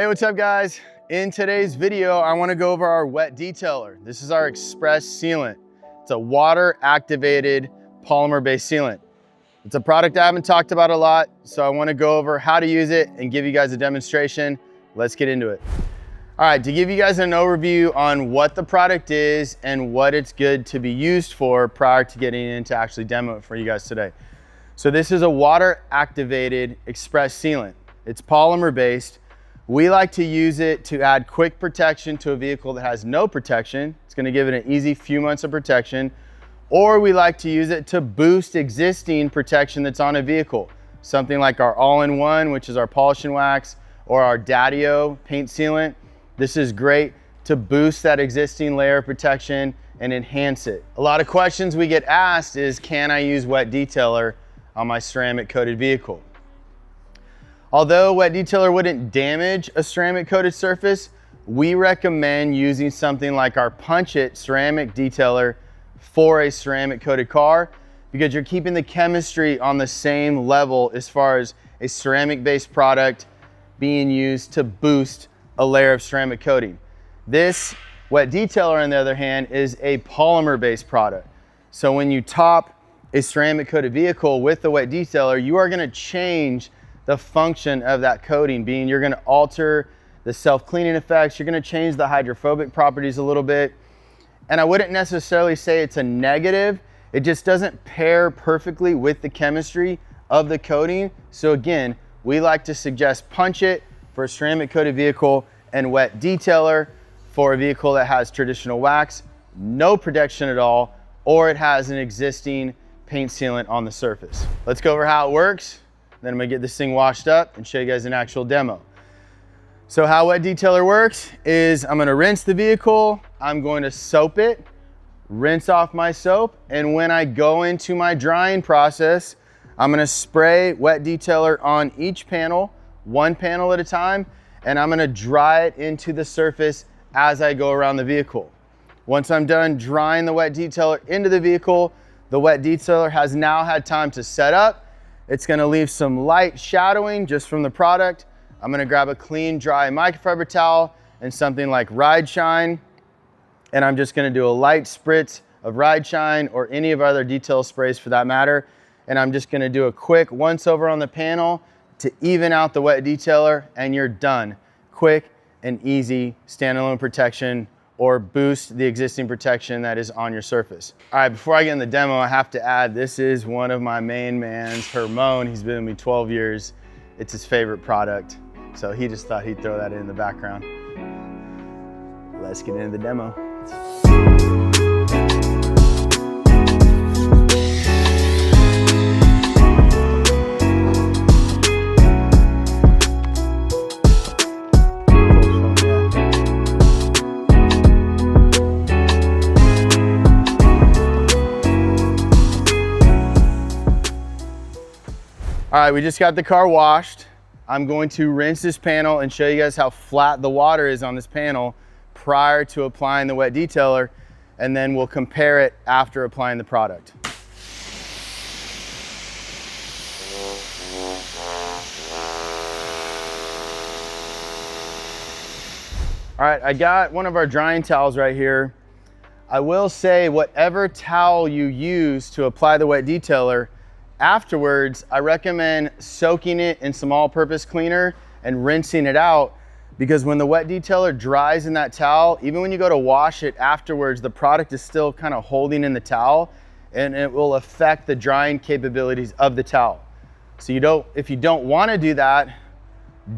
Hey, what's up guys? In today's video, I wanna go over our wet detailer. This is our Express Sealant. It's a water activated polymer-based sealant. It's a product I haven't talked about a lot, so I wanna go over how to use it and give you guys a demonstration. Let's get into it. All right, to give you guys an overview on what the product is and what it's good to be used for prior to getting into actually demo it for you guys today. So this is a water activated express sealant. It's polymer based. We like to use it to add quick protection to a vehicle that has no protection. It's gonna give it an easy few months of protection. Or we like to use it to boost existing protection that's on a vehicle. Something like our all-in-one, which is our polish and wax, or our Daddy-O paint sealant. This is great to boost that existing layer of protection and enhance it. A lot of questions we get asked is, can I use Wet Detailer on my ceramic coated vehicle? Although Wet Detailer wouldn't damage a ceramic coated surface, we recommend using something like our Punch It ceramic detailer for a ceramic coated car, because you're keeping the chemistry on the same level as far as a ceramic based product being used to boost a layer of ceramic coating. This Wet Detailer, on the other hand, is a polymer based product. So when you top a ceramic coated vehicle with the Wet Detailer, you are gonna change the function of that coating, being you're gonna alter the self-cleaning effects, you're gonna change the hydrophobic properties a little bit. And I wouldn't necessarily say it's a negative, it just doesn't pair perfectly with the chemistry of the coating. So again, we like to suggest Punch It for a ceramic coated vehicle and Wet Detailer for a vehicle that has traditional wax, no protection at all, or it has an existing paint sealant on the surface. Let's go over how it works. Then I'm gonna get this thing washed up and show you guys an actual demo. So how Wet Detailer works is I'm gonna rinse the vehicle, I'm going to soap it, rinse off my soap, and when I go into my drying process, I'm gonna spray Wet Detailer on each panel, one panel at a time, and I'm gonna dry it into the surface as I go around the vehicle. Once I'm done drying the Wet Detailer into the vehicle, the Wet Detailer has now had time to set up. It's gonna leave some light shadowing just from the product. I'm gonna grab a clean, dry microfiber towel and something like Ride Shine, and I'm just gonna do a light spritz of Ride Shine or any of our other detail sprays for that matter. And I'm just gonna do a quick once over on the panel to even out the Wet Detailer, and you're done. Quick and easy standalone protection, or boost the existing protection that is on your surface. All right, before I get in the demo, I have to add, this is one of my main mans, Hermone. He's been with me 12 years. It's his favorite product. So he just thought he'd throw that in the background. Let's get into the demo. All right, we just got the car washed. I'm going to rinse this panel and show you guys how flat the water is on this panel prior to applying the Wet Detailer, and then we'll compare it after applying the product. All right, I got one of our drying towels right here. I will say, whatever towel you use to apply the Wet Detailer, afterwards, I recommend soaking it in some all-purpose cleaner and rinsing it out, because when the Wet Detailer dries in that towel, even when you go to wash it afterwards, the product is still kind of holding in the towel, and it will affect the drying capabilities of the towel. So if you don't want to do that,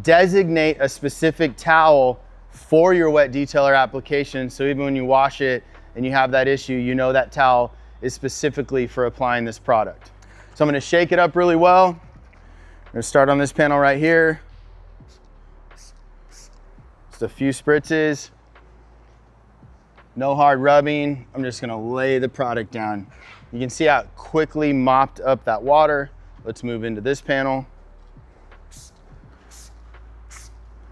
designate a specific towel for your Wet Detailer application, so even when you wash it and you have that issue, you know that towel is specifically for applying this product. So I'm gonna shake it up really well. I'm gonna start on this panel right here. Just a few spritzes. No hard rubbing. I'm just gonna lay the product down. You can see how it quickly mopped up that water. Let's move into this panel.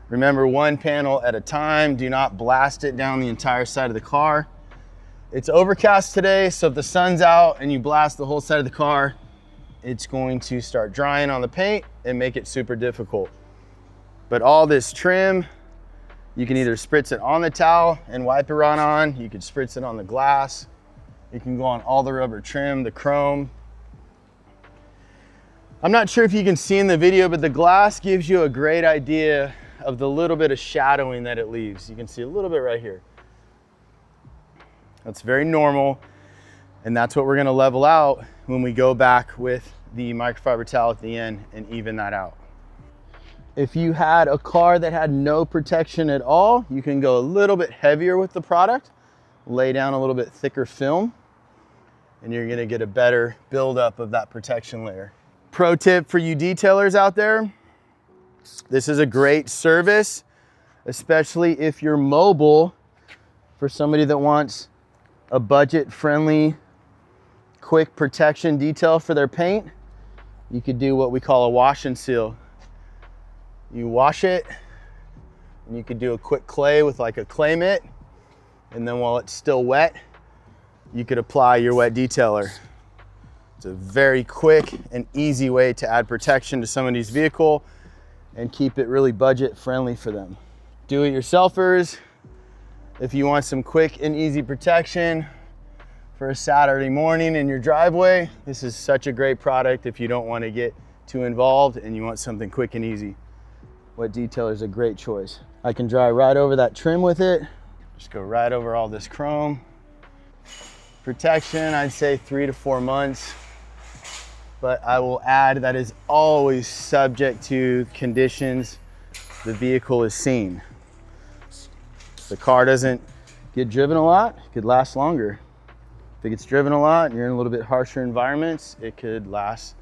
Remember, one panel at a time. Do not blast it down the entire side of the car. It's overcast today, so if the sun's out and you blast the whole side of the car, it's going to start drying on the paint and make it super difficult. But all this trim You can either spritz it on the towel and wipe it right on. You could spritz it on the glass. It can go on all the rubber trim, the chrome. I'm not sure if you can see in the video, but the glass gives you a great idea of the little bit of shadowing that it leaves. You can see a little bit right here. That's very normal, and that's what we're gonna level out when we go back with the microfiber towel at the end and even that out. If you had a car that had no protection at all, you can go a little bit heavier with the product, lay down a little bit thicker film, and you're gonna get a better buildup of that protection layer. Pro tip for you detailers out there, this is a great service, especially if you're mobile, for somebody that wants a budget-friendly, quick protection detail for their paint. You could do what we call a wash and seal. You wash it, and you could do a quick clay with like a clay mitt, and then while it's still wet, you could apply your wet detailer. It's a very quick and easy way to add protection to somebody's vehicle and keep it really budget friendly for them. Do-it-yourselfers, if you want some quick and easy protection for a Saturday morning in your driveway, this is such a great product if you don't want to get too involved and you want something quick and easy. Wet Detailer is a great choice. I can dry right over that trim with it. Just go right over all this chrome. Protection, I'd say 3 to 4 months. But I will add that is always subject to conditions the vehicle is seen. If the car doesn't get driven a lot, it could last longer. If it gets driven a lot and you're in a little bit harsher environments, it could last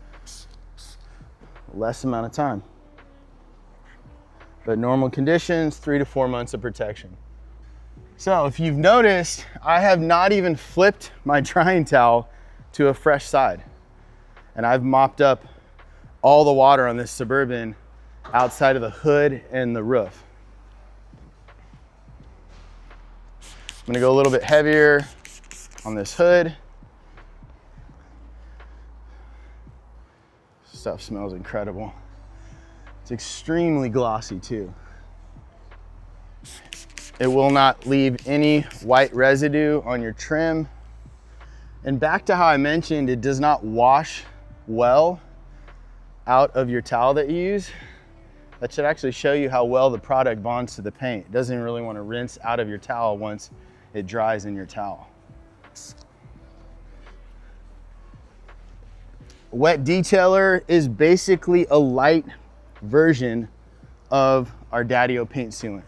less amount of time. But normal conditions, 3 to 4 months of protection. So if you've noticed, I have not even flipped my drying towel to a fresh side. And I've mopped up all the water on this Suburban outside of the hood and the roof. I'm gonna go a little bit heavier on this hood. Stuff smells incredible. It's extremely glossy too. It will not leave any white residue on your trim. And back to how I mentioned, it does not wash well out of your towel that you use. That should actually show you how well the product bonds to the paint. It doesn't really want to rinse out of your towel once it dries in your towel. Wet Detailer is basically a light version of our Daddy-O paint sealant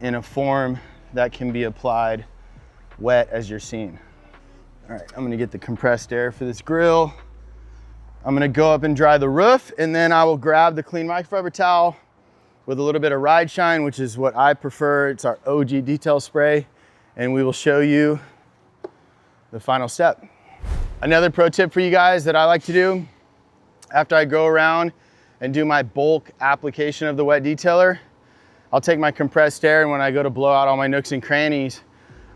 in a form that can be applied wet as you're seeing. All right, I'm gonna get the compressed air for this grill. I'm gonna go up and dry the roof, and then I will grab the clean microfiber towel with a little bit of Ride Shine, which is what I prefer. It's our OG detail spray, and we will show you the final step. Another pro tip for you guys that I like to do after I go around and do my bulk application of the Wet Detailer, I'll take my compressed air, and when I go to blow out all my nooks and crannies,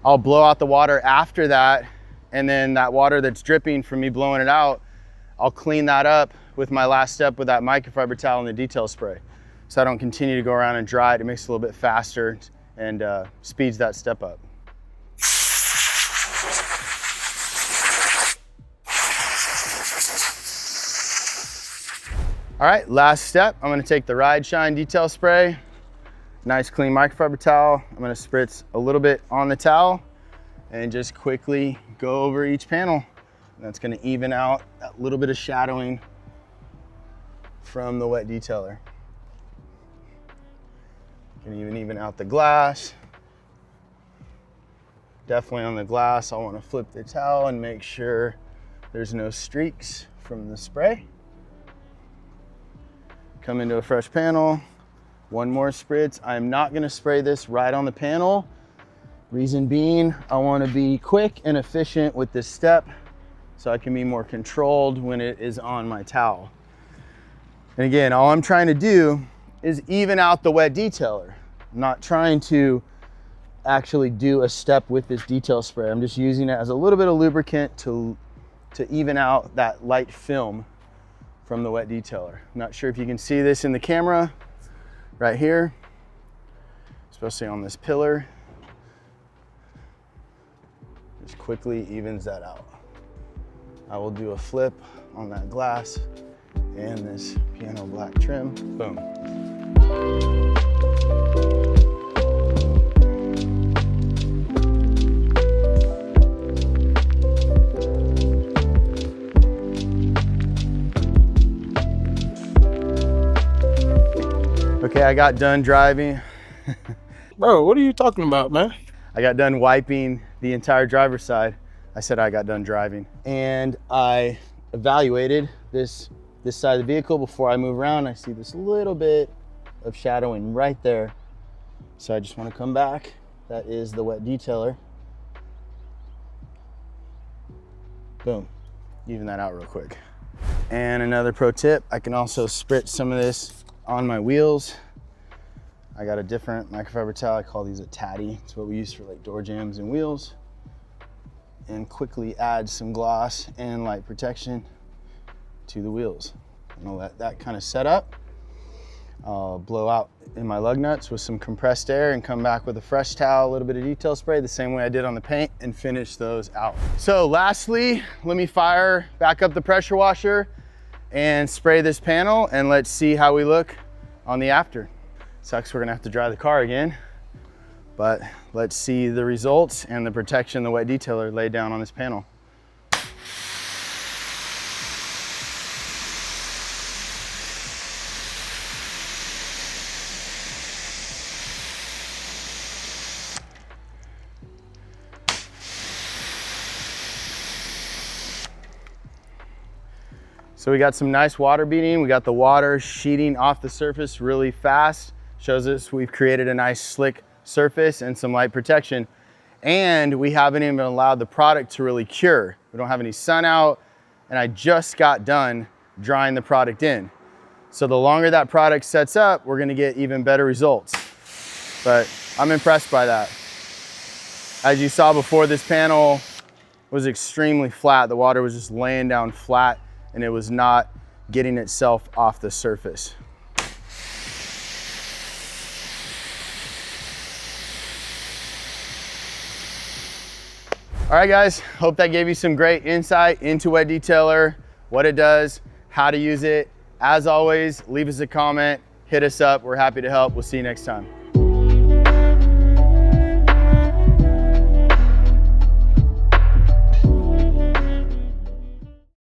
I'll blow out the water after that, and then that water that's dripping from me blowing it out, I'll clean that up with my last step with that microfiber towel and the detail spray. So I don't continue to go around and dry it. It makes it a little bit faster and speeds that step up. All right, last step, I'm gonna take the Ride Shine detail spray, nice clean microfiber towel. I'm gonna spritz a little bit on the towel and just quickly go over each panel. That's gonna even out that little bit of shadowing from the Wet Detailer. Can even out the glass. Definitely on the glass, I wanna flip the towel and make sure there's no streaks from the spray. Come into a fresh panel, one more spritz. I'm not gonna spray this right on the panel. Reason being, I wanna be quick and efficient with this step so I can be more controlled when it is on my towel. And again, all I'm trying to do is even out the Wet Detailer. I'm not trying to actually do a step with this detail spray. I'm just using it as a little bit of lubricant to even out that light film from the Wet Detailer. I'm not sure if you can see this in the camera right here. especially on this pillar. Just quickly evens that out. I will do a flip on that glass and this piano black trim. Boom. Okay, I got done driving. Bro, what are you talking about, man? I got done wiping the entire driver's side. I said I got done driving. And I evaluated this side of the vehicle before I move around. I see this little bit of shadowing right there. So I just want to come back. That is the wet detailer. Boom, even that out real quick. And another pro tip, I can also spritz some of this on my wheels. I got a different microfiber towel. I call these a tatty. It's what we use for like door jams and wheels. And quickly add some gloss and light protection to the wheels. I'm gonna let that kind of set up. I'll blow out in my lug nuts with some compressed air and come back with a fresh towel, a little bit of detail spray, the same way I did on the paint, and finish those out. So lastly, let me fire back up the pressure washer and spray this panel, and let's see how we look on the after. Sucks we're gonna have to dry the car again, but let's see the results and the protection the wet detailer laid down on this panel. So we got some nice water beading. We got the water sheeting off the surface really fast. Shows us we've created a nice slick surface and some light protection. And we haven't even allowed the product to really cure. We don't have any sun out, and I just got done drying the product in. So the longer that product sets up, we're gonna get even better results. But I'm impressed by that. As you saw before, this panel was extremely flat. The water was just laying down flat, and it was not getting itself off the surface. All right, guys, hope that gave you some great insight into Wet Detailer, what it does, how to use it. As always, leave us a comment, hit us up. We're happy to help. We'll see you next time.